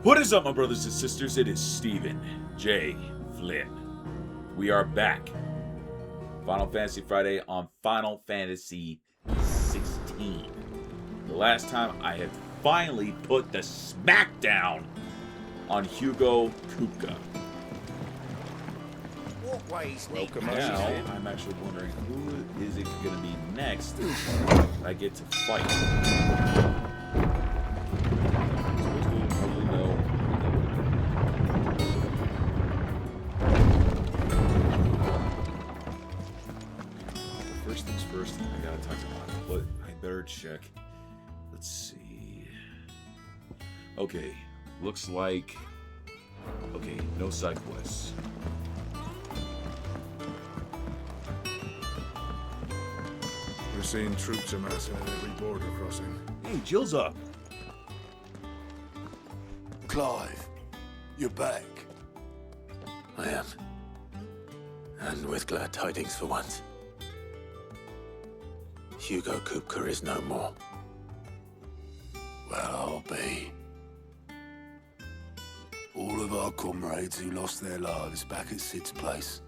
What is up, my brothers and sisters? It is Stephen J. Flynn. We are back. Final Fantasy Friday on Final Fantasy XVI. The last time I had finally put the smackdown on Hugo Kupka. Welcome Now, I'm actually wondering who is it going to be next I get to fight. First things first, I gotta talk about it, but I better check. Let's see. Okay, looks like... Okay, no side quests. We're seeing troops amassing at every border crossing. Hey, Jill's up. Clive, you're back. I am. And with glad tidings for once. Hugo Kupka is no more. Well, I'll be. All of our comrades who lost their lives back at Sid's place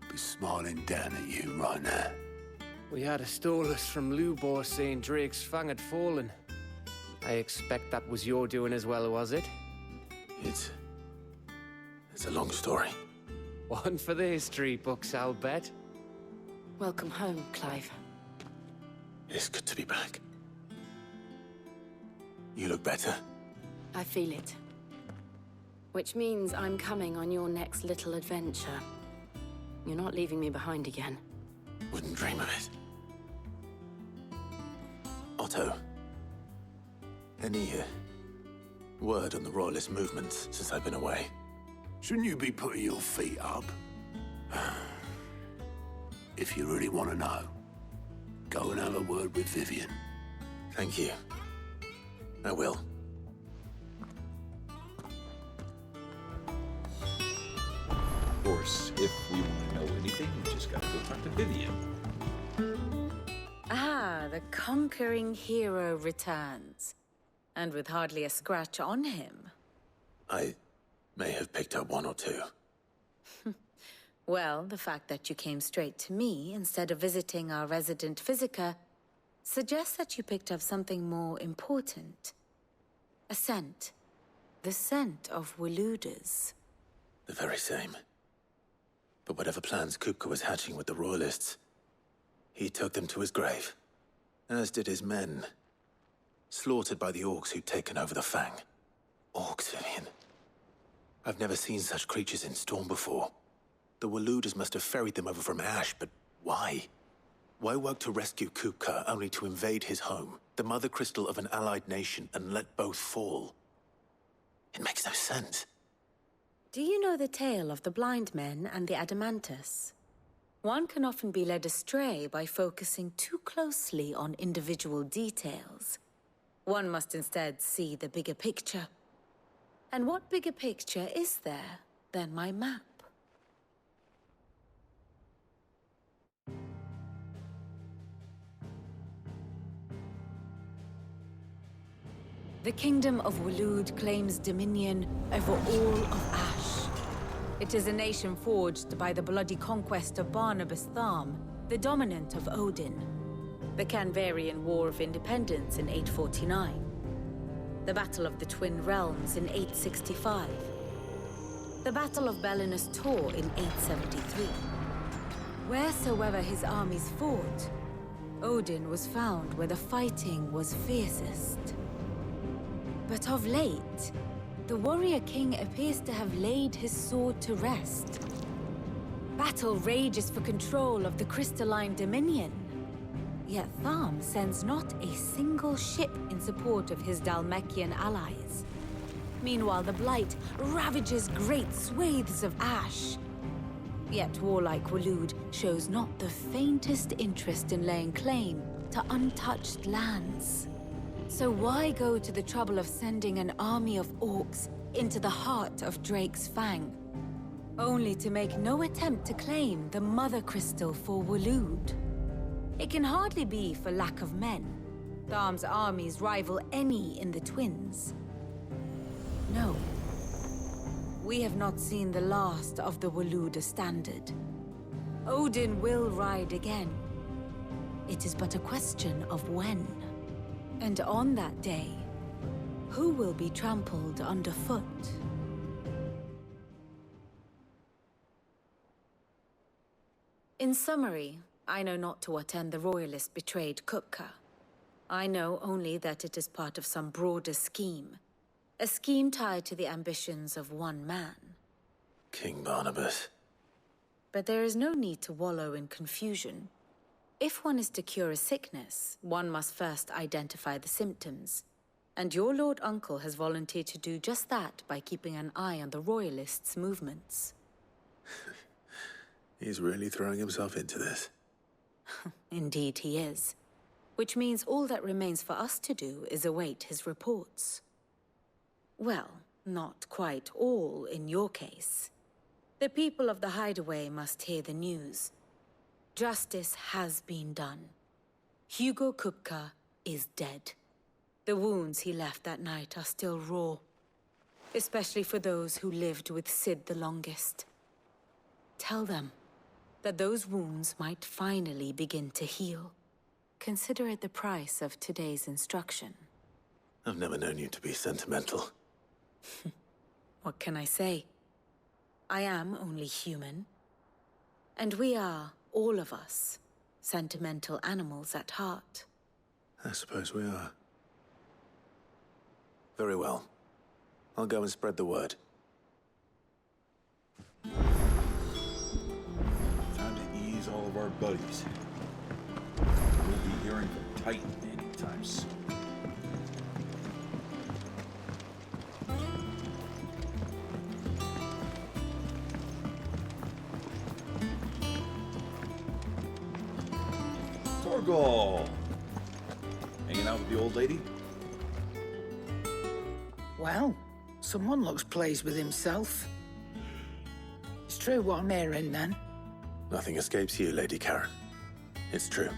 be smiling down at you right now. We had a stolus from Lubor saying Drake's fang had fallen. I expect that was your doing as well, was it? It's a long story. One for the history books, I'll bet. Welcome home, Clive. It's good to be back. You look better. I feel it. Which means I'm coming on your next little adventure. You're not leaving me behind again. Wouldn't dream of it. Otto, any word on the Royalist movements since I've been away? Shouldn't you be putting your feet up? If you really want to know, go and have a word with Vivian. Thank you. I will. Of course, if we want to know anything, we just gotta go talk to Vivian. Ah, the conquering hero returns. And with hardly a scratch on him. I may have picked up one or two. Well, the fact that you came straight to me instead of visiting our resident Physica suggests that you picked up something more important. A scent. The scent of Waludas. The very same. But whatever plans Kupka was hatching with the Royalists, he took them to his grave. As did his men. Slaughtered by the orcs who'd taken over the Fang. Orcs, Vivian. I've never seen such creatures in Storm before. The Waludas must have ferried them over from Ash, but why? Why work to rescue Kupka only to invade his home, the mother crystal of an allied nation, and let both fall? It makes no sense. Do you know the tale of the blind men and the Adamantus? One can often be led astray by focusing too closely on individual details. One must instead see the bigger picture. And what bigger picture is there than my map? The Kingdom of Waloed claims dominion over all of Ash. It is a nation forged by the bloody conquest of Barnabas Tharm, the dominant of Odin. The Canvarian War of Independence in 849. The Battle of the Twin Realms in 865. The Battle of Belinus Tor in 873. Wheresoever his armies fought, Odin was found where the fighting was fiercest. But of late, the warrior king appears to have laid his sword to rest. Battle rages for control of the crystalline dominion. Yet Tharm sends not a single ship in support of his Dhalmekian allies. Meanwhile, the Blight ravages great swathes of Ash. Yet warlike Waloed shows not the faintest interest in laying claim to untouched lands. So why go to the trouble of sending an army of orcs into the heart of Drake's Fang, only to make no attempt to claim the Mother Crystal for Waloed? It can hardly be for lack of men. Tharm's armies rival any in the Twins. No, we have not seen the last of the Waloed standard. Odin will ride again. It is but a question of when. And on that day, who will be trampled underfoot? In summary, I know not to what end the Royalists betrayed Kupka. I know only that it is part of some broader scheme. A scheme tied to the ambitions of one man. King Barnabas. But there is no need to wallow in confusion. If one is to cure a sickness, one must first identify the symptoms. And your Lord Uncle has volunteered to do just that by keeping an eye on the Royalists' movements. He's really throwing himself into this. Indeed he is. Which means all that remains for us to do is await his reports. Well, not quite all in your case. The people of the Hideaway must hear the news. Justice has been done. Hugo Kupka is dead. The wounds he left that night are still raw. Especially for those who lived with Sid the longest. Tell them that those wounds might finally begin to heal. Consider it the price of today's instruction. I've never known you to be sentimental. What can I say? I am only human. And we are, all of us, sentimental animals at heart. I suppose we are. Very well. I'll go and spread the word. Time to ease all of our buddies. We'll be hearing from Titan anytime soon. Torgal! Hanging out with the old lady? Well, someone looks pleased with himself. It's true what I'm hearing, then. Nothing escapes you, Lady Karen. It's true.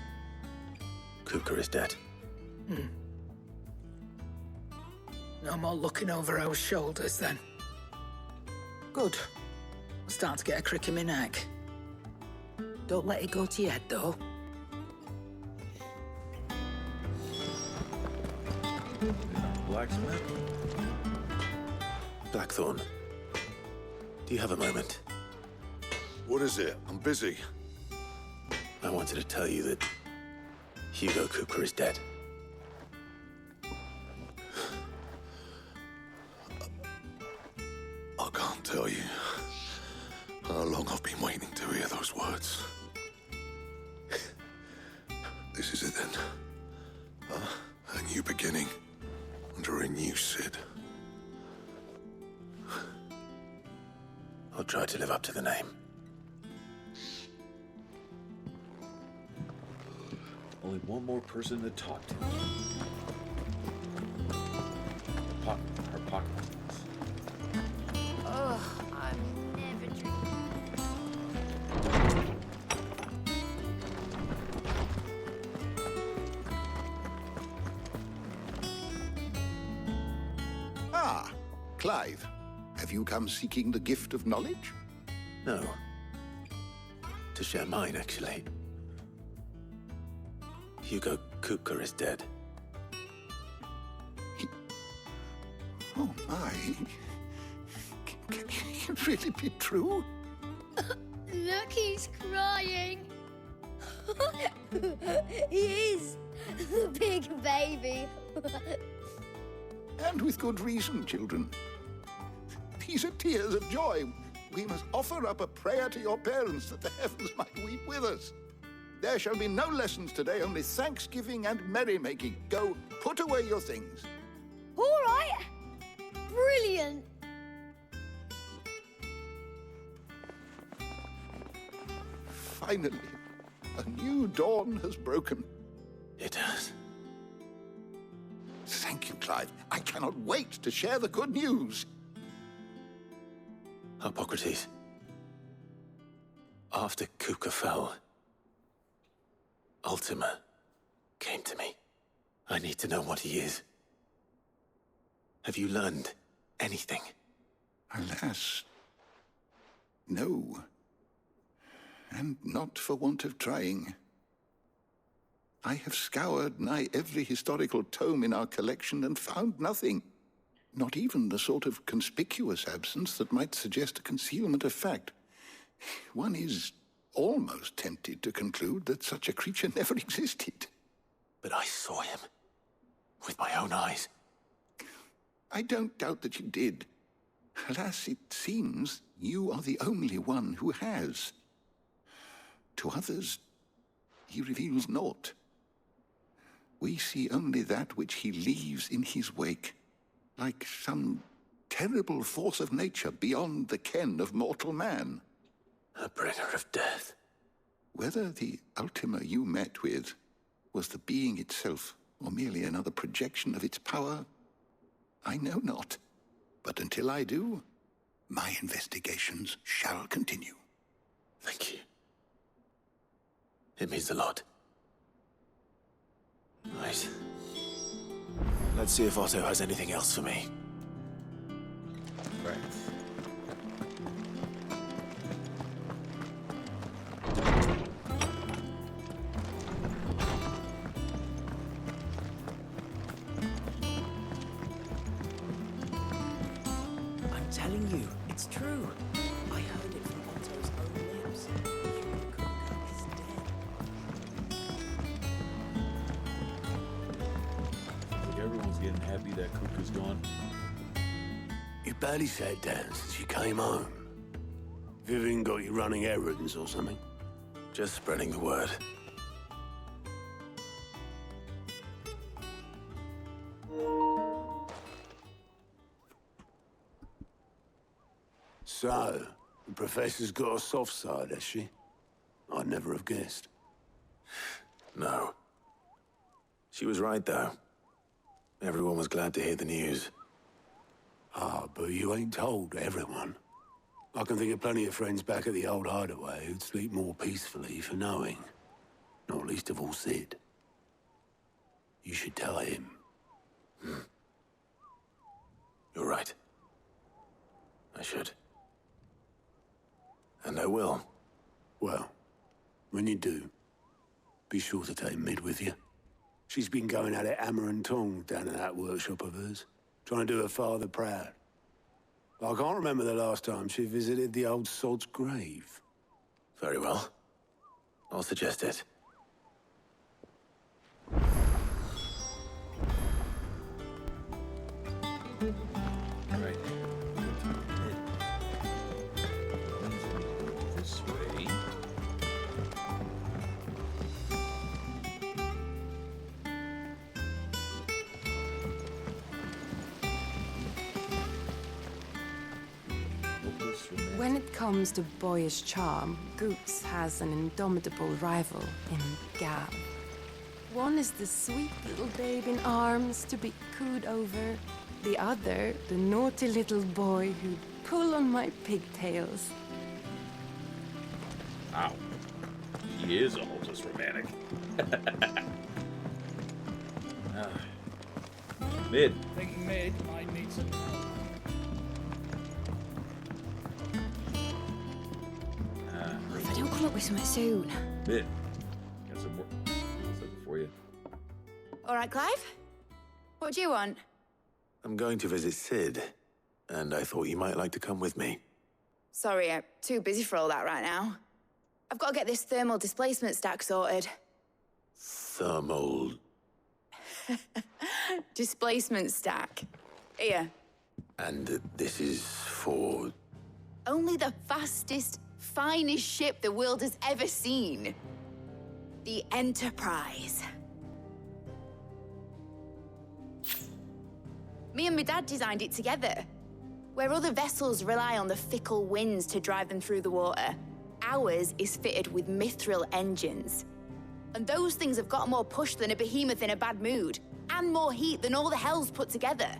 Kupka is dead. No more looking over our shoulders, then. Good. I'm starting to get a crick in my neck. Don't let it go to your head, though. Blacksmith? Blackthorn, do you have a moment? What is it? I'm busy. I wanted to tell you that Hugo Kupka is dead. I can't tell you how long I've been waiting to hear those words. This is it then. A new beginning under a new Sid. I'll try to live up to the name. Only one more person to talk to. Her pocket. Ugh, I'm never drinking. Ah, Clive. Have you come seeking the gift of knowledge? No. To share mine, actually. Hugo Kupka is dead. Oh, my. Can it really be true? Look, he's crying. He is. The big baby. And with good reason, children. These are tears of joy. We must offer up a prayer to your parents that the heavens might weep with us. There shall be no lessons today, only thanksgiving and merrymaking. Go, put away your things. All right. Brilliant. Finally, a new dawn has broken. It has. Thank you, Clive. I cannot wait to share the good news. Hippocrates. After Kupka fell, Ultima came to me. I need to know what he is. Have you learned anything? Alas, no. And not for want of trying. I have scoured nigh every historical tome in our collection and found nothing. Not even the sort of conspicuous absence that might suggest a concealment of fact. One is almost tempted to conclude that such a creature never existed. But I saw him. With my own eyes. I don't doubt that you did. Alas, it seems you are the only one who has. To others, he reveals naught. We see only that which he leaves in his wake, like some terrible force of nature beyond the ken of mortal man. A bringer of death. Whether the Ultima you met with was the being itself, or merely another projection of its power, I know not. But until I do, my investigations shall continue. Thank you. It means a lot. Right. Let's see if Otto has anything else for me. Right. I'm telling you, it's true. I heard it from Otto's own lips. Kuka is dead. Like everyone's getting happy that Kuka's gone. You barely sat down since you came home. Vivian got you running errands or something? Just spreading the word. So, the professor's got a soft side, has she? I'd never have guessed. No. She was right, though. Everyone was glad to hear the news. Ah, but you ain't told everyone. I can think of plenty of friends back at the old hideaway who'd sleep more peacefully for knowing. Not least of all Sid. You should tell him. You're right. I should. And I will. Well, when you do, be sure to take Mid with you. She's been going at it hammer and tong down in that workshop of hers, trying to do her father proud. I can't remember the last time she visited the old sod's grave. Very well. I'll suggest it. Right. This way. When it comes to boyish charm, Goots has an indomitable rival in Gav. One is the sweet little babe in arms to be cooed over. The other, the naughty little boy who'd pull on my pigtails. Wow. He is a hopeless romantic. Mid. Think Mid might need some help. If I don't come up with something soon. Mid. Got some more something for you. All right, Clive? What do you want? I'm going to visit Sid, and I thought you might like to come with me. Sorry, I'm too busy for all that right now. I've got to get this thermal displacement stack sorted. Thermal... Displacement stack. Here. And this is for... Only the fastest, finest ship the world has ever seen. The Enterprise. Me and my dad designed it together. Where other vessels rely on the fickle winds to drive them through the water, ours is fitted with mithril engines. And those things have got more push than a behemoth in a bad mood, and more heat than all the hells put together.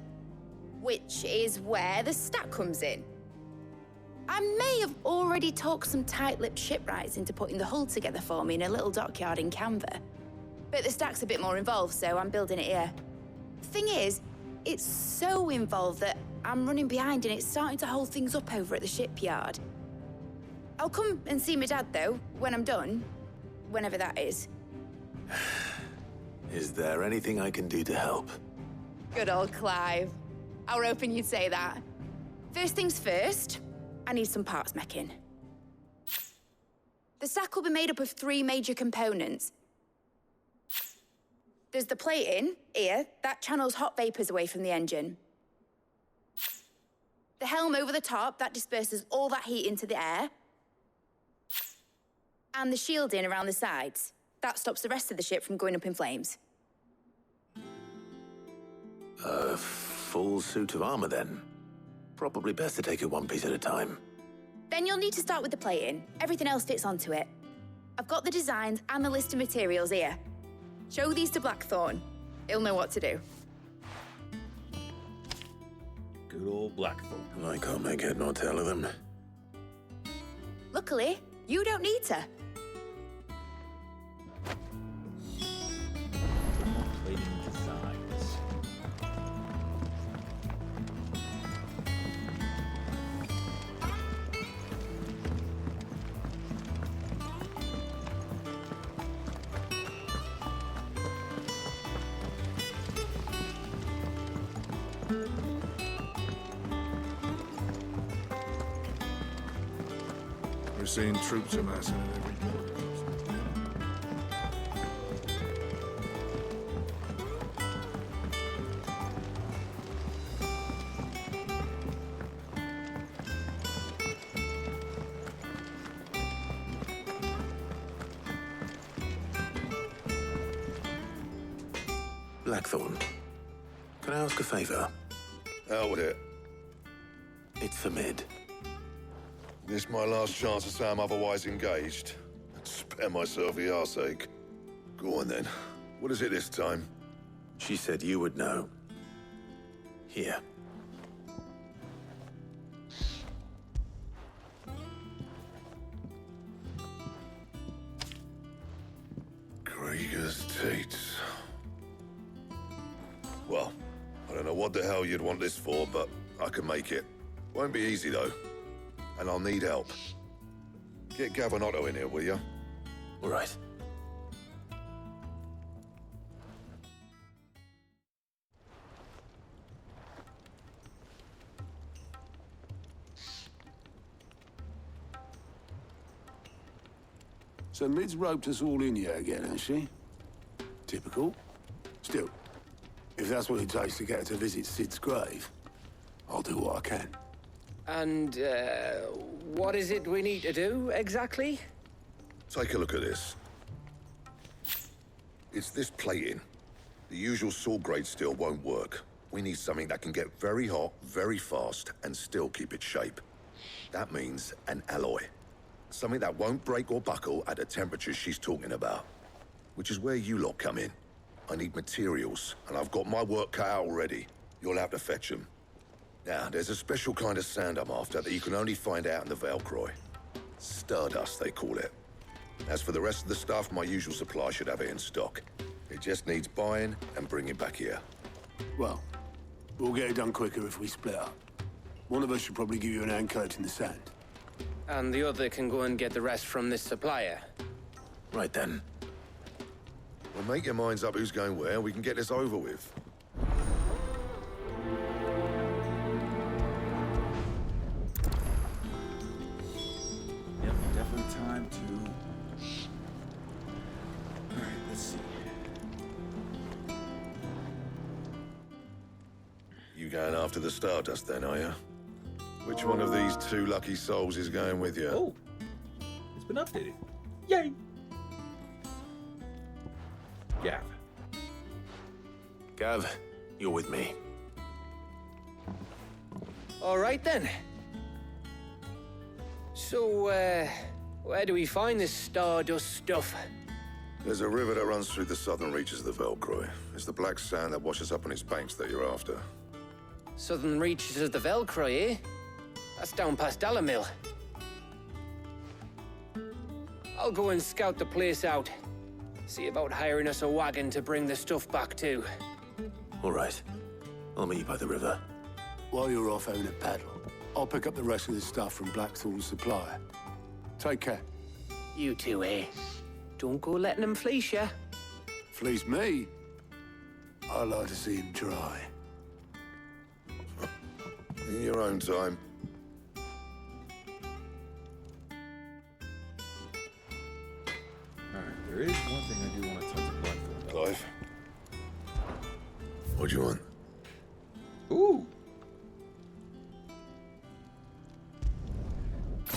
Which is where the stack comes in. I may have already talked some tight-lipped shipwrights into putting the hull together for me in a little dockyard in Canva. But the stack's a bit more involved, so I'm building it here. Thing is, it's so involved that I'm running behind and it's starting to hold things up over at the shipyard. I'll come and see my dad, though, when I'm done. Whenever that is. Is there anything I can do to help? Good old Clive. I were hoping you'd say that. First things first, I need some parts meching. The stack will be made up of 3 major components. There's the plating, here, that channels hot vapors away from the engine. The helm over the top, that disperses all that heat into the air. And the shielding around the sides. That stops the rest of the ship from going up in flames. A full suit of armor, then. Probably best to take it one piece at a time. Then you'll need to start with the plating. Everything else fits onto it. I've got the designs and the list of materials here. Show these to Blackthorn. He'll know what to do. Good old Blackthorn. I can't make head nor tail of them. Luckily, you don't need to. Plating designs. We're seeing troops amassing at every port. Blackthorn, can I ask a favor? Out with it. It's for Mid. This my last chance to say I'm otherwise engaged. Spare myself the arseache. Go on then. What is it this time? She said you would know. Here. Krieger's Tates. Well, I don't know what the hell you'd want this for, but I can make it. Won't be easy, though. And I'll need help. Get Gavin Otto in here, will you? All right. So Mid's roped us all in here again, has she? Typical. Still, if that's what it takes to get her to visit Sid's grave, I'll do what I can. And, what is it we need to do, exactly? Take a look at this. It's this plating. The usual sword-grade steel won't work. We need something that can get very hot, very fast, and still keep its shape. That means an alloy. Something that won't break or buckle at the temperatures she's talking about. Which is where you lot come in. I need materials, and I've got my work cut out already. You'll have to fetch them. Now, there's a special kind of sand I'm after that you can only find out in the Velcroy. Stardust, they call it. As for the rest of the stuff, my usual supply should have it in stock. It just needs buying and bringing back here. Well, we'll get it done quicker if we split up. One of us should probably give you an hand collecting the sand. And the other can go and get the rest from this supplier. Right then. Well, make your minds up who's going where, and we can get this over with. Yep, definitely time to... Alright, let's see. You going after the Stardust then, are you? Which one of these 2 lucky souls is going with you? Oh, it's been updated. Yay! Gav. Gav, you're with me. All right, then. So, where do we find this Stardust stuff? There's a river that runs through the southern reaches of the Velcroy. It's the black sand that washes up on its banks that you're after. Southern reaches of the Velcroy, eh? That's down past Dalamil. I'll go and scout the place out. See about hiring us a wagon to bring the stuff back to. All right. I'll meet you by the river. while you're off having a paddle, I'll pick up the rest of the stuff from Blackthorn's supplier. Take care. You two, eh? Don't go letting them fleece ya. Fleece me? I like to see him try. In your own time. Alright, there is one thing I do want to talk to Blackthorn about. Clive? What do you want? Ooh!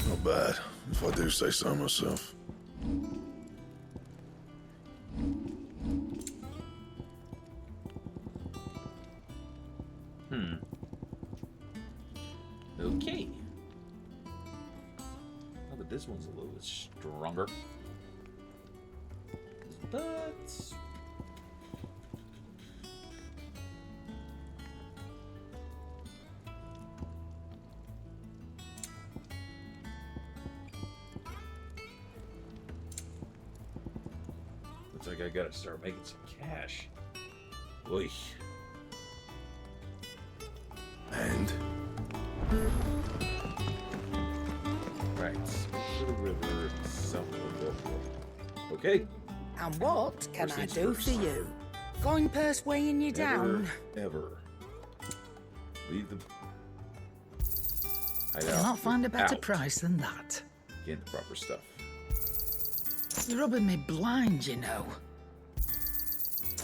Not bad, if I do say so myself. Okay. Oh, but this one's a little bit stronger. But... looks like I gotta start making some cash. Oy. And? Right, to the river, south of the river. Okay. And what can First I things do first. for you? Going purse weighing you down? Ever. Leave the hideout. You'll not find a better without price than that. getting the proper stuff. You're rubbing me blind, you know.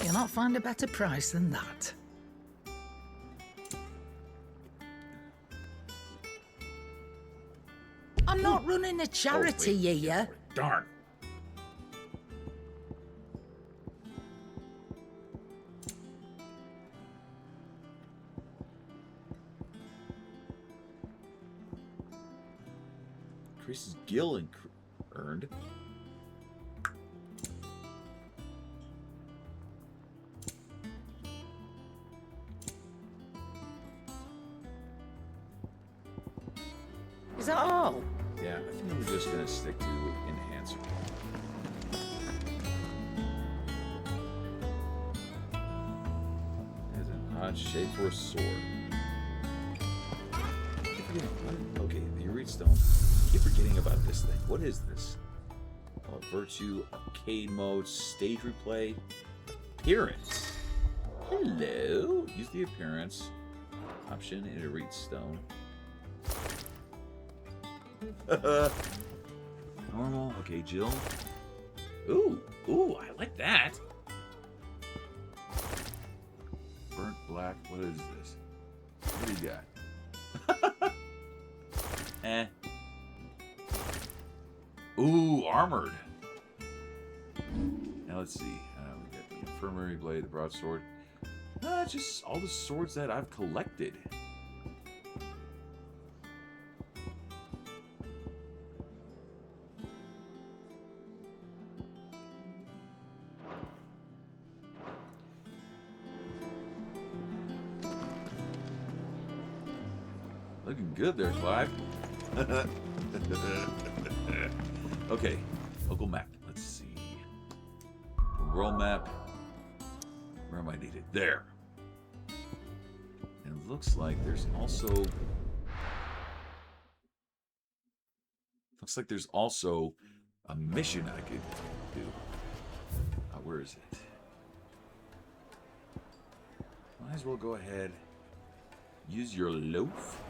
You'll not find a better price than that. I'm not running a charity, wait. yeah. Darn. Increases gil earned. Is that all? Yeah, I think I'm just gonna stick to enhancer. As an odd shape for a sword. Keep forgetting. Okay, the Reed Stone. Keep forgetting about this thing. What is this? Virtue, arcade mode, stage replay, appearance. Hello. Use the appearance option in a Reed Stone. Normal. Okay, Jill. Ooh, I like that. Burnt black. What is this? What do you got? Eh. Ooh, armored. Now let's see. We got the infirmary blade, the broadsword. Just all the swords that I've collected. Looking good there, Clive. Okay, local map. Let's see. World map. Where am I needed? There. And it looks like there's also... looks like there's also a mission I could do. Where is it? Might as well go ahead. Use your loaf.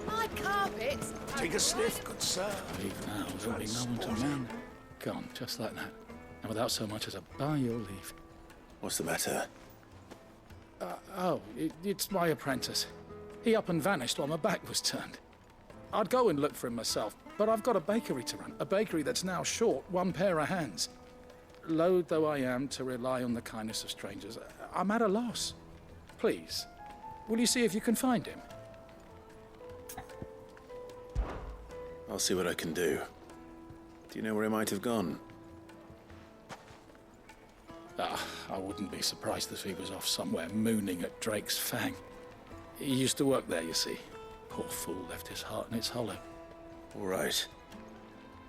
My carpets. Take a sniff, good sir. Leave now, there'll be no one to man. Gone, just like that. And without so much as a by your leave. What's the matter? It's my apprentice. He up and vanished while my back was turned. I'd go and look for him myself, but I've got a bakery to run. A bakery that's now short one pair of hands. Loath though I am to rely on the kindness of strangers, I'm at a loss. Please, will you see if you can find him? I'll see what I can do. Do you know where he might have gone? I wouldn't be surprised if he was off somewhere mooning at Drake's Fang. He used to work there, you see. Poor fool left his heart in its hollow. All right.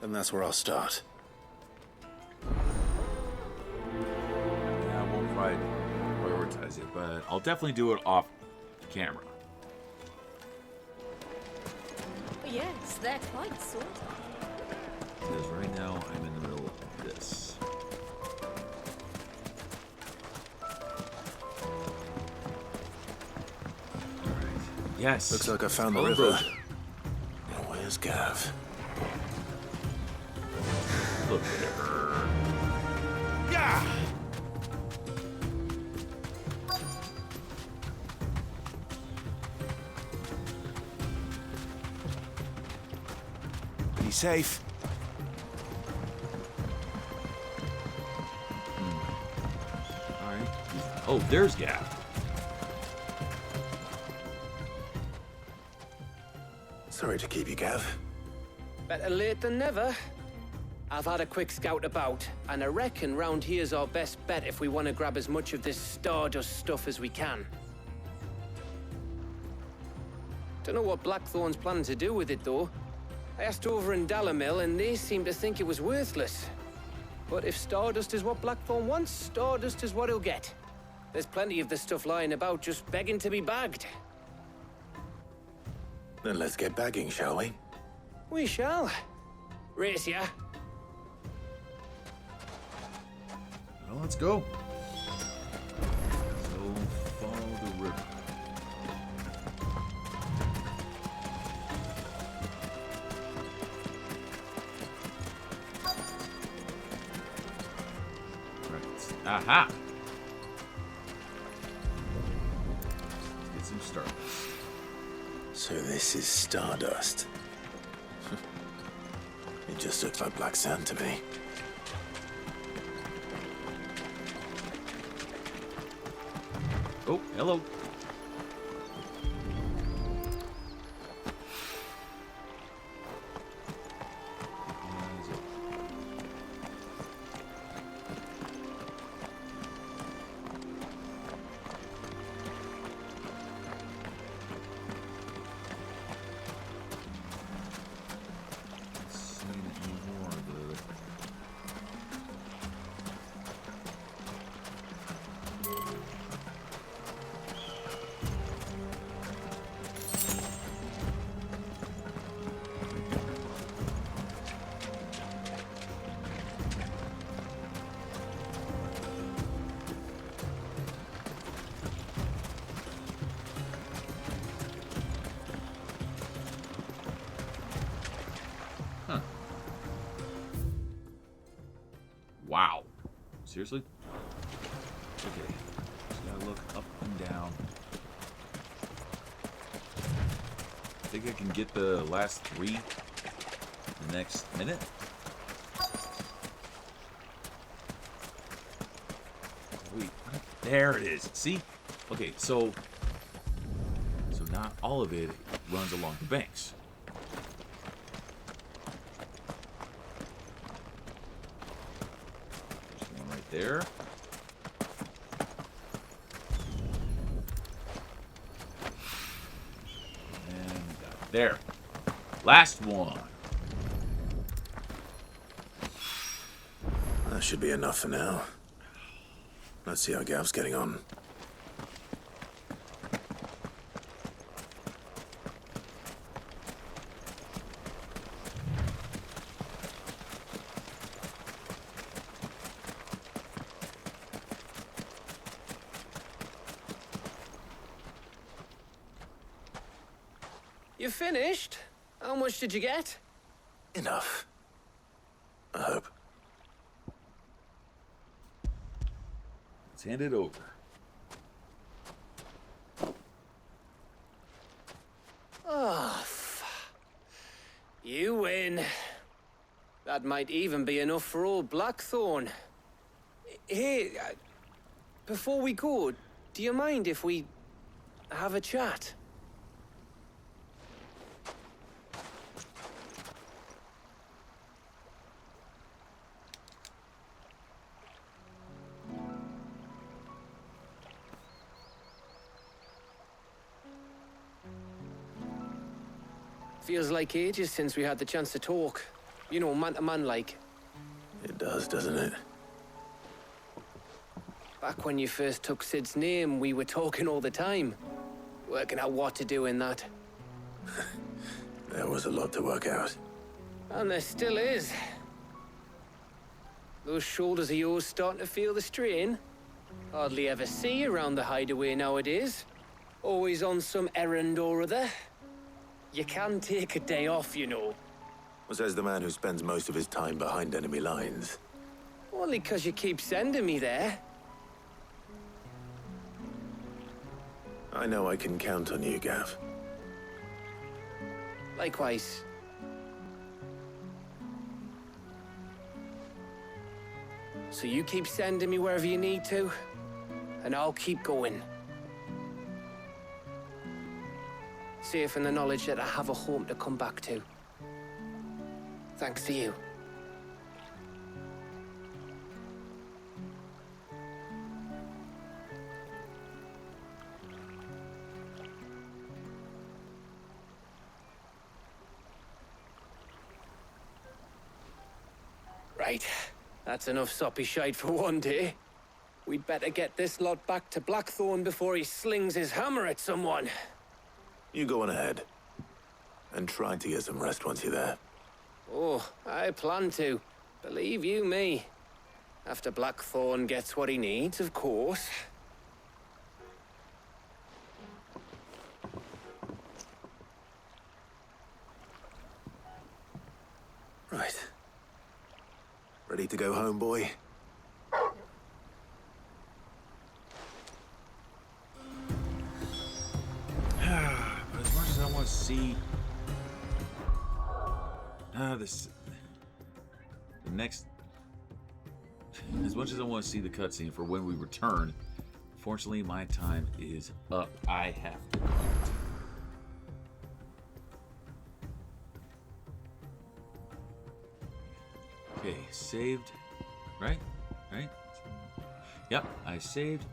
Then that's where I'll start. Yeah, I won't prioritize does it, but I'll definitely do it off camera. Yes, they're quite sort of. Because right now I'm in the middle of this. Alright. Yes. Looks like I found the river. Now where's Gav? Look at her. Yeah! Be safe. Alright. Oh, there's Gav. Sorry to keep you, Gav. Better late than never. I've had a quick scout about, and I reckon round here's our best bet if we want to grab as much of this Stardust stuff as we can. Don't know what Blackthorn's planning to do with it, though. I asked over in Dalamil, and they seem to think it was worthless. But if Stardust is what Blackthorn wants, Stardust is what he'll get. There's plenty of this stuff lying about, just begging to be bagged. Then let's get bagging, shall we? We shall. Race ya. Well, let's go. So, follow the river. Right. Aha! Let's get some Stardust. So this is Stardust. It just looks like black sand to me. Oh, hello. Wow. Seriously? Okay. Just gotta look up and down. I think I can get the last 3 in the next minute. Wait, there it is. See? Okay, so not all of it runs along the banks. There's one right there. And there. Last one. That should be enough for now. Let's see how Gav's getting on. You finished? How much did you get? Enough. I hope. Let's hand it over. Oh, you win. That might even be enough for old Blackthorn. Hey, before we go, do you mind if we have a chat? Feels like ages since we had the chance to talk. You know, man to man like. It does, doesn't it? Back when you first took Sid's name, we were talking all the time. Working out what to do in that. There was a lot to work out. And there still is. Those shoulders of yours starting to feel the strain? Hardly ever see you around the hideaway nowadays. Always on some errand or other. You can take a day off, you know. Says the man who spends most of his time behind enemy lines. Only 'cause you keep sending me there. I know I can count on you, Gav. Likewise. So you keep sending me wherever you need to, and I'll keep going. Safe in the knowledge that I have a home to come back to. Thanks to you. Right. That's enough soppy shite for one day. We'd better get this lot back to Blackthorn before he slings his hammer at someone. You go on ahead. And try to get some rest once you're there. Oh, I plan to. Believe you me. After Blackthorn gets what he needs, of course. Right. Ready to go home, boy? But as much as I want to see the next, as much as I want to see the cutscene for when we return, unfortunately my time is up. I have to go. Okay, saved, right? Yep, I saved.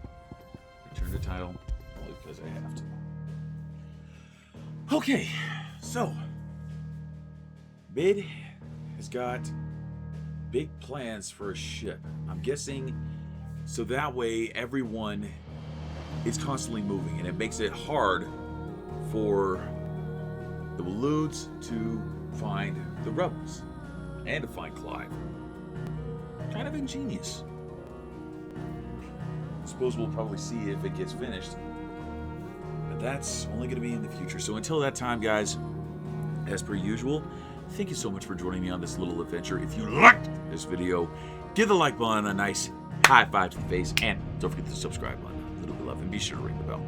Return to title, only because I have to. Okay, so Mid has got big plans for a ship. I'm guessing so that way everyone is constantly moving, and it makes it hard for the Waloods to find the rebels and to find Clive. Kind of ingenious. I suppose we'll probably see if it gets finished. But that's only going to be in the future. So until that time, guys, as per usual, thank you so much for joining me on this little adventure. If you liked this video, give the like button a nice high five to the face, and don't forget the subscribe button. A little bit of love, and be sure to ring the bell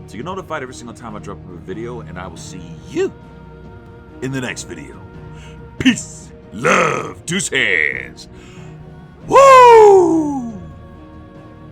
so you're notified every single time I drop a video, and I will see you in the next video. Peace, love, deuce hands. Woo!